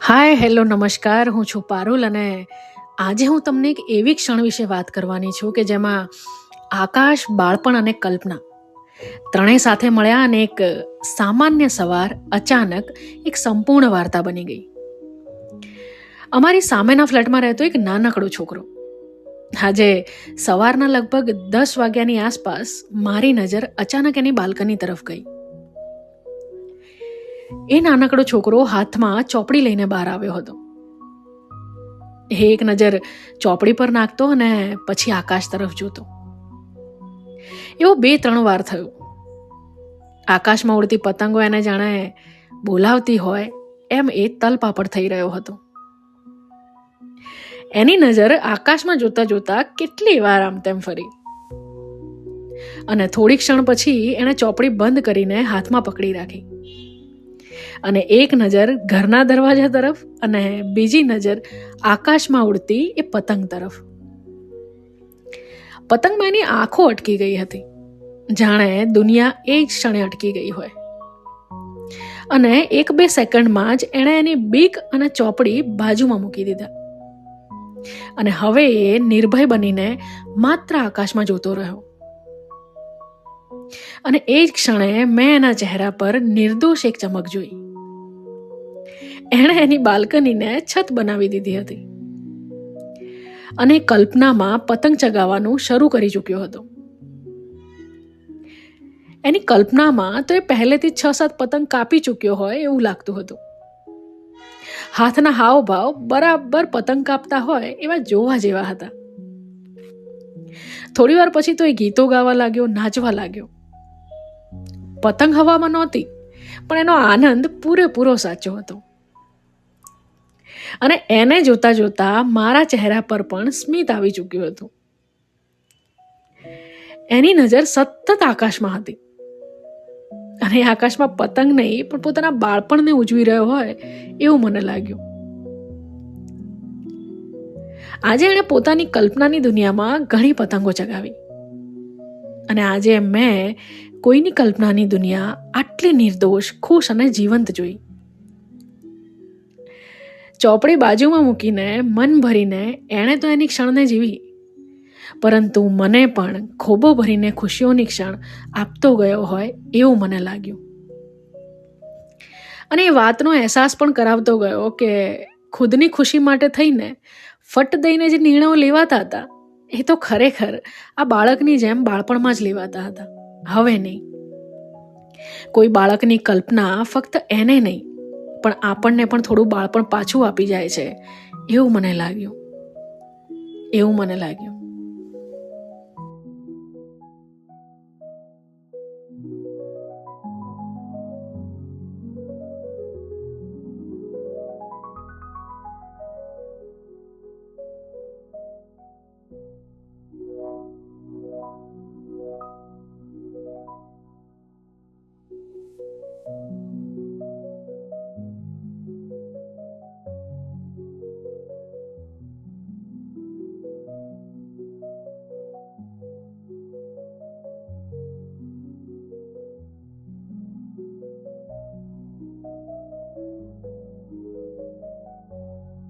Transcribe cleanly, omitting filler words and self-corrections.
Hi hello નમસ્કાર, હું છું પારુલ અને આજે હું તમને એક એવી ક્ષણ વિશે વાત કરવાની છું કે જેમાં આકાશ, બાળપણ અને કલ્પના ત્રણેય સાથે મળ્યા અને એક સામાન્ય સવાર અચાનક એક સંપૂર્ણ વાર્તા બની ગઈ. અમારી સામેના ફ્લેટમાં રહેતો એક નાનકડો છોકરો આજે સવારના લગભગ 10 વાગ્યાની આસપાસ મારી નજર અચાનક એની બાલ્કની તરફ ગઈ. એ નાનકડો છોકરો હાથમાં ચોપડી લઈને બહાર આવ્યો હતો. એક નજર ચોપડી પર નાખતો અને પછી આકાશ તરફ જોતો. એવો 2-3 વાર થયું. આકાશમાં ઉડતી પતંગો એને જાણે બોલાવતી હોય એમ એ તલપાપડ થઈ રહ્યો હતો. એની નજર આકાશમાં જોતા જોતા કેટલી વાર આમ તેમ ફરી અને થોડી ક્ષણ પછી એણે ચોપડી બંધ કરીને હાથમાં પકડી રાખી અને એક નજર ઘરના દરવાજા તરફ અને બીજી નજર આકાશમાં ઉડતી એ પતંગ તરફ. પતંગમાં એની આંખો અટકી ગઈ હતી, જાણે દુનિયા એ જ ક્ષણે અટકી ગઈ હોય. અને 1-2 સેકન્ડમાં જ એણે એની બીક અને ચોપડી બાજુમાં મૂકી દીધા અને હવે એ નિર્ભય બનીને માત્ર આકાશમાં જોતો રહ્યો. અને એ જ ક્ષણે મેં એના ચહેરા પર નિર્દોષ એક ચમક જોઈ. એણે એની બાલ્કનીને છત બનાવી દીધી હતી અને કલ્પનામાં પતંગ ચગાવવાનું શરૂ કરી ચૂક્યો હતો. એની કલ્પનામાં તો એ પહેલેથી 6-7 પતંગ કાપી ચૂક્યો હોય એવું લાગતું હતું. હાથના હાવભાવ બરાબર પતંગ કાપતા હોય એવા જોવા જેવા હતા. થોડી વાર પછી તો એ ગીતો ગાવા લાગ્યો, નાચવા લાગ્યો. પતંગ હવામાં નહોતી, પણ એનો આનંદ પૂરેપૂરો સાચો હતો. અને એને જોતા જોતા મારા ચહેરા પર પણ સ્મિત આવી ચૂક્યું હતું. એની નજર સતત આકાશમાં હતી અને આકાશમાં પતંગ નહીં પણ પોતાના બાળપણને ઉજવી રહ્યો હોય એવું મને લાગ્યું. આજે એણે પોતાની કલ્પનાની દુનિયામાં ઘણી પતંગો ચગાવી અને આજે મેં કોઈની કલ્પનાની દુનિયા આટલી નિર્દોષ, ખુશ અને જીવંત જોઈ. ચોપડી બાજુમાં મૂકીને મન ભરીને એણે તો એની ક્ષણને જીવી, પરંતુ મને પણ ખોબો ભરીને ખુશીઓની ક્ષણ આપતો ગયો હોય એવું મને લાગ્યું. અને એ વાતનો અહેસાસ પણ કરાવતો ગયો કે ખુદની ખુશી માટે થઈને ફટ દઈને જે નિર્ણયો લેવાતા હતા એ તો ખરેખર આ બાળકની જેમ બાળપણમાં જ લેવાતા હતા, હવે નહીં. કોઈ બાળકની કલ્પના ફક્ત એને નહીં પણ આપણને પણ થોડું બાળપણ પાછું આપી જાય છે એવું મને લાગ્યું.